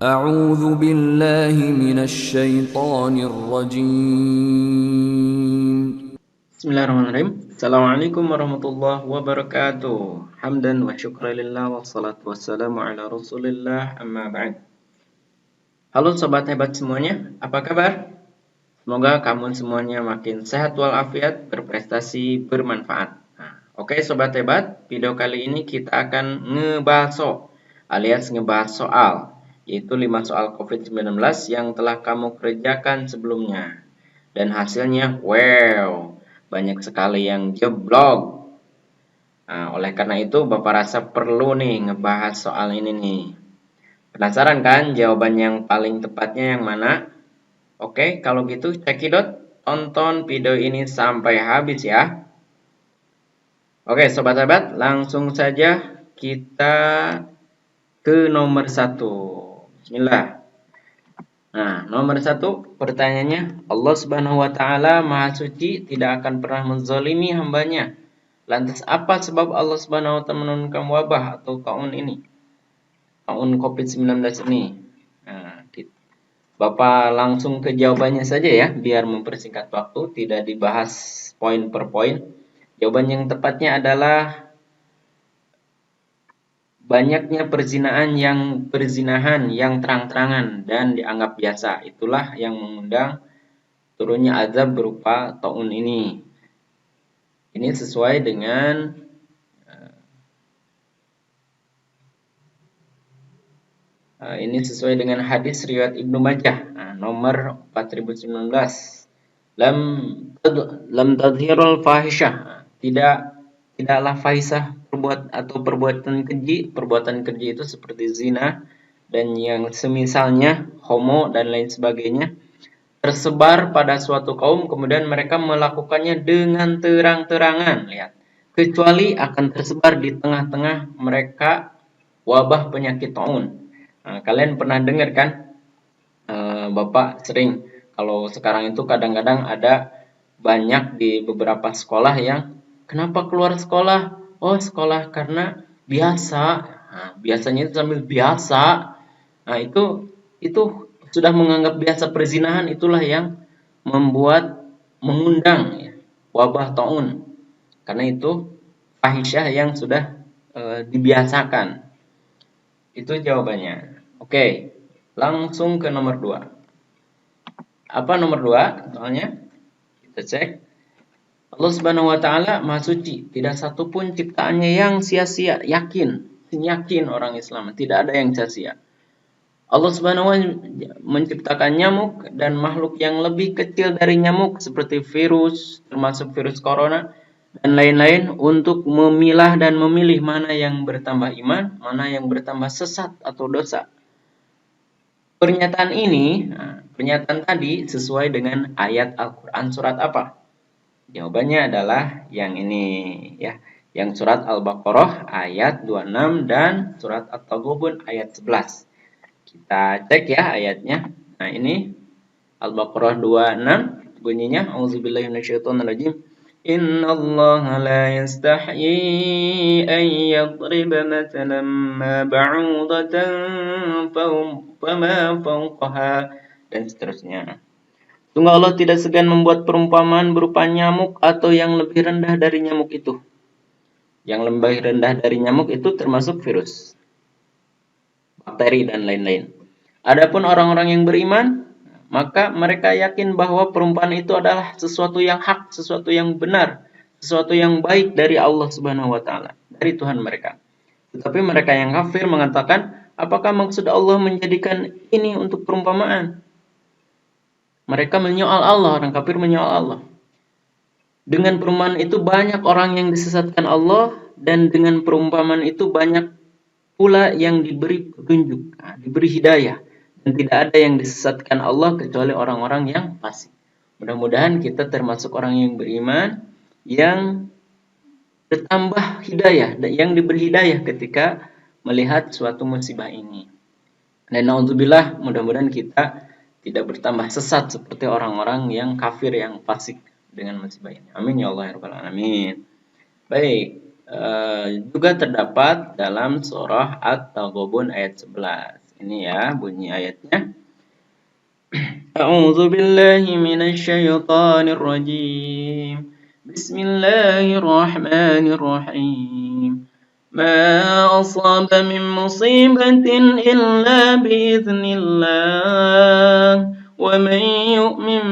أعوذ بالله من الشيطان الرجيم. Bismillahirrahmanirrahim. Assalamualaikum warahmatullahi wabarakatuh. Hamdan wa syukralillah wassalatu wassalamu ala rasulillah amma ba'd. Halo sobat hebat semuanya, apa kabar? Semoga kamu semuanya makin sehat walafiat, berprestasi, bermanfaat. Oke sobat hebat, video kali ini kita akan ngebaso alias ngebahas soal, yaitu 5 soal COVID-19 yang telah kamu kerjakan sebelumnya. Dan hasilnya, wow, banyak sekali yang jeblok. Oleh karena itu, Bapak rasa perlu nih ngebahas soal ini nih. Penasaran kan jawaban yang paling tepatnya yang mana? Oke, kalau gitu cekidot, tonton video ini sampai habis ya. Oke, sobat-sobat, langsung saja kita ke nomor 1. Bismillah. Nah, nomor 1 pertanyaannya, Allah Subhanahu wa taala Maha Suci, tidak akan pernah menzalimi hambanya. Lantas apa sebab Allah Subhanahu wa taala menurunkan wabah atau taun ini? Taun COVID-19 ini. Nah, Bapak langsung ke jawabannya saja ya, biar mempersingkat waktu, tidak dibahas poin per poin. Jawaban yang tepatnya adalah banyaknya perzinahan yang terang-terangan dan dianggap biasa. Itulah yang mengundang turunnya azab berupa taun ini. Ini sesuai dengan hadis riwayat Ibnu Majah, nomor 4019. Lam tadhirul fahisyah. Tidaklah fahisah perbuatan keji itu seperti zina dan yang semisalnya, homo dan lain sebagainya, tersebar pada suatu kaum kemudian mereka melakukannya dengan terang-terangan. Lihat, kecuali akan tersebar di tengah-tengah mereka wabah penyakit taun. Kalian pernah dengar kan? Bapak sering, kalau sekarang itu kadang-kadang ada banyak di beberapa sekolah yang kenapa keluar sekolah? Oh, sekolah karena biasa. Biasanya itu sambil biasa. Itu sudah menganggap biasa perzinahan, itulah yang mengundang ya, wabah taun. Karena itu fahisyah yang sudah dibiasakan. Itu jawabannya. Oke, langsung ke nomor 2. Apa nomor 2? Soalnya kita cek. Allah Subhanahu wa taala Maha Suci, tidak satu pun ciptaannya yang sia-sia. Yakin orang Islam, tidak ada yang sia-sia. Allah Subhanahu wa taala menciptakan nyamuk dan makhluk yang lebih kecil dari nyamuk seperti virus, termasuk virus corona dan lain-lain, untuk memilah dan memilih mana yang bertambah iman, mana yang bertambah sesat atau dosa. Pernyataan tadi sesuai dengan ayat Al-Quran surat apa? Jawabannya adalah yang ini ya, yang surat Al-Baqarah ayat 26 dan surat At-Taghabun ayat 11. Kita cek ya ayatnya. Nah, ini Al-Baqarah 26 bunyinya, A'udzubillahi minasyaitonirrajim. Innallaha la yastahyi an yadriba mathalan ma ba'udatan fama fawqaha, dan seterusnya. Sungguh Allah tidak segan membuat perumpamaan berupa nyamuk atau yang lebih rendah dari nyamuk itu. Yang lebih rendah dari nyamuk itu termasuk virus, bakteri dan lain-lain. Adapun orang-orang yang beriman, maka mereka yakin bahwa perumpamaan itu adalah sesuatu yang hak, sesuatu yang benar, sesuatu yang baik dari Allah Subhanahu wa taala, dari Tuhan mereka. Tetapi mereka yang kafir mengatakan, apakah maksud Allah menjadikan ini untuk perumpamaan? Mereka menyoal Allah, orang kafir menyoal Allah. Dengan perumpamaan itu banyak orang yang disesatkan Allah, dan dengan perumpamaan itu banyak pula yang diberi petunjuk, diberi hidayah, dan tidak ada yang disesatkan Allah kecuali orang-orang yang fasik. Mudah-mudahan kita termasuk orang yang beriman yang bertambah hidayah dan yang diberi hidayah ketika melihat suatu musibah ini. Dan naudzubillah, mudah-mudahan kita tidak bertambah sesat seperti orang-orang yang kafir, yang fasik dengan musibah ini. Amin ya Allah ya rabbal alamin. Baik, juga terdapat dalam surah At-Taghabun ayat 11. Ini ya bunyi ayatnya. A'udzu billahi minasy syaithanir rajim. Bismillahirrahmanirrahim. ما أصاب من مصيبة إلا بإذن الله ومن يؤمن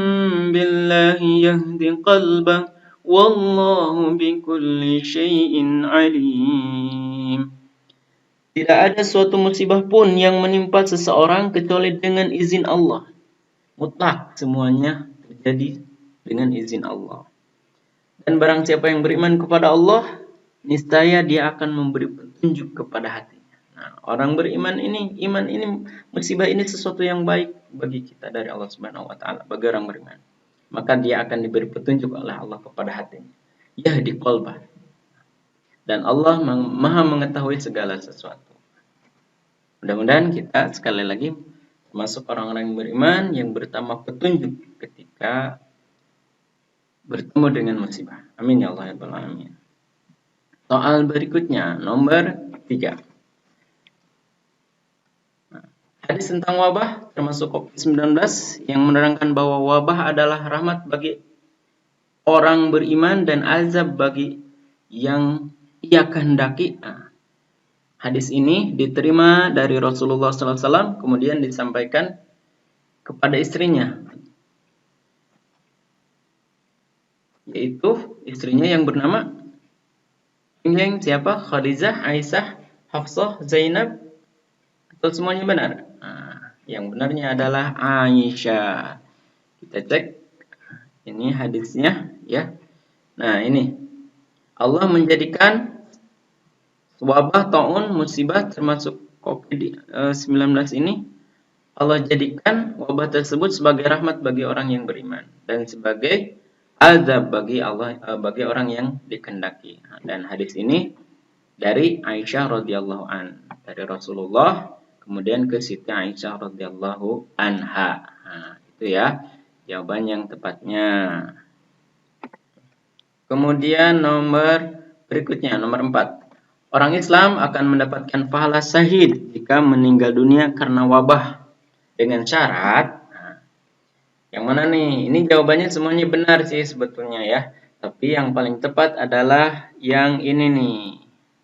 بالله يهد قلبه والله بكل شيء عليم. Tidak ada suatu musibah pun yang menimpa seseorang kecuali dengan izin Allah. Mutlak semuanya terjadi dengan izin Allah. Dan barang siapa yang beriman kepada Allah, niscaya dia akan memberi petunjuk kepada hatinya. Nah, orang beriman ini, iman ini, musibah ini sesuatu yang baik bagi kita dari Allah Subhanahu wa taala, bagi orang beriman. Maka dia akan diberi petunjuk oleh Allah kepada hatinya. Yahdi qalbah. Dan Allah Maha mengetahui segala sesuatu. Mudah-mudahan kita sekali lagi termasuk orang-orang yang beriman yang bertambah petunjuk ketika bertemu dengan musibah. Amin ya Allah ya Rabbal alamin. Soal berikutnya, nomor 3. Hadis tentang wabah termasuk COVID-19 yang menerangkan bahwa wabah adalah rahmat bagi orang beriman dan azab bagi yang ia kehendaki. Hadis ini diterima dari Rasulullah SAW kemudian disampaikan kepada istrinya, yaitu istrinya yang bernama siapa? Khadijah, Aisyah, Hafsah, Zainab, atau semuanya benar? Yang benarnya adalah Aisyah. Kita cek ini hadisnya ya. Nah, ini Allah menjadikan wabah taun musibah termasuk COVID-19 ini, Allah jadikan wabah tersebut sebagai rahmat bagi orang yang beriman dan sebagai azab bagi orang yang dikehendaki. Dan hadis ini dari Aisyah radhiyallahu dari Rasulullah kemudian ke Siti Aisyah radhiyallahu anha. Itu ya jawaban yang tepatnya. Kemudian nomor berikutnya, nomor 4. Orang Islam akan mendapatkan pahala syahid jika meninggal dunia karena wabah dengan syarat. Yang mana nih? Ini jawabannya semuanya benar sih sebetulnya ya. Tapi yang paling tepat adalah yang ini nih.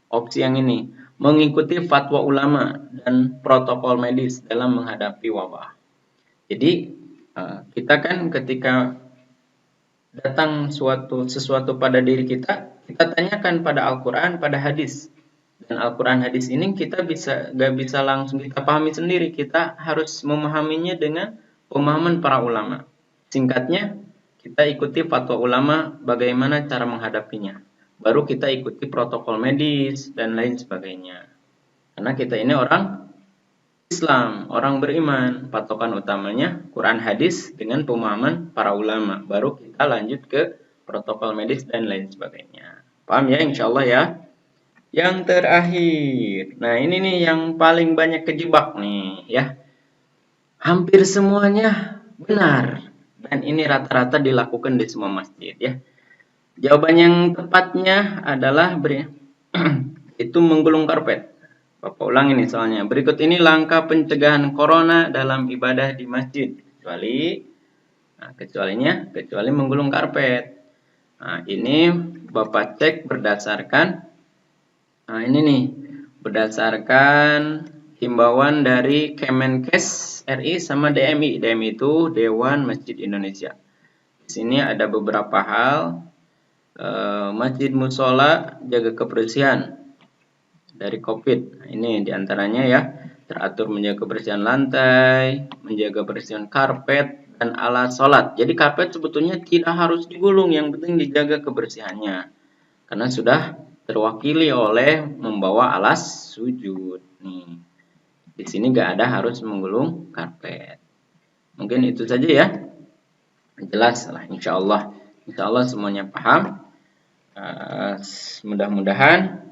Opsi yang ini. Mengikuti fatwa ulama dan protokol medis dalam menghadapi wabah. Jadi kita kan ketika datang sesuatu pada diri kita tanyakan pada Al-Quran, pada hadis. Dan Al-Quran hadis ini kita gak bisa langsung kita pahami sendiri. Kita harus memahaminya dengan pemahaman para ulama. Singkatnya, kita ikuti fatwa ulama bagaimana cara menghadapinya. Baru kita ikuti protokol medis dan lain sebagainya. Karena kita ini orang Islam, orang beriman. Patokan utamanya Quran hadis dengan pemahaman para ulama. Baru kita lanjut ke protokol medis dan lain sebagainya. Paham ya insyaallah ya? Yang terakhir. Nah, ini nih yang paling banyak kejebak nih ya. Hampir semuanya benar. Dan ini rata-rata dilakukan di semua masjid ya. Jawaban yang tepatnya adalah itu menggulung karpet. Bapak ulang ini soalnya. Berikut ini langkah pencegahan corona dalam ibadah di masjid. Kecuali menggulung karpet. Nah, ini Bapak cek berdasarkan berdasarkan himbauan dari Kemenkes RI sama DMI. DMI itu Dewan Masjid Indonesia. Di sini ada beberapa hal. Masjid musola jaga kebersihan dari COVID. Nah, ini diantaranya ya, teratur menjaga kebersihan lantai, menjaga kebersihan karpet dan alat sholat. Jadi karpet sebetulnya tidak harus digulung, yang penting dijaga kebersihannya. Karena sudah terwakili oleh membawa alas sujud. Nih, di sini nggak ada harus menggulung karpet. Mungkin itu saja ya. Jelas lah, insya Allah semuanya paham. Mudah-mudahan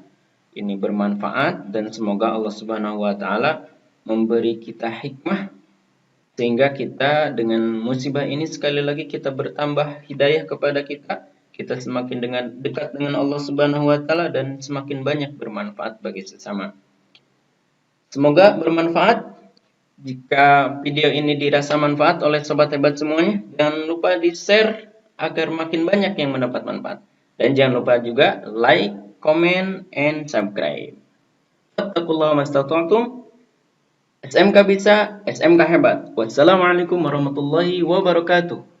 ini bermanfaat dan semoga Allah Subhanahu wa taala memberi kita hikmah sehingga kita dengan musibah ini sekali lagi kita bertambah hidayah kepada kita semakin dekat dengan Allah Subhanahu wa taala dan semakin banyak bermanfaat bagi sesama. Semoga bermanfaat. Jika video ini dirasa manfaat oleh sobat hebat semuanya, jangan lupa di-share agar makin banyak yang mendapat manfaat. Dan jangan lupa juga like, comment, and subscribe. Wattaqullaha mastata'tum. SMK bisa, SMK hebat. Wassalamualaikum warahmatullahi wabarakatuh.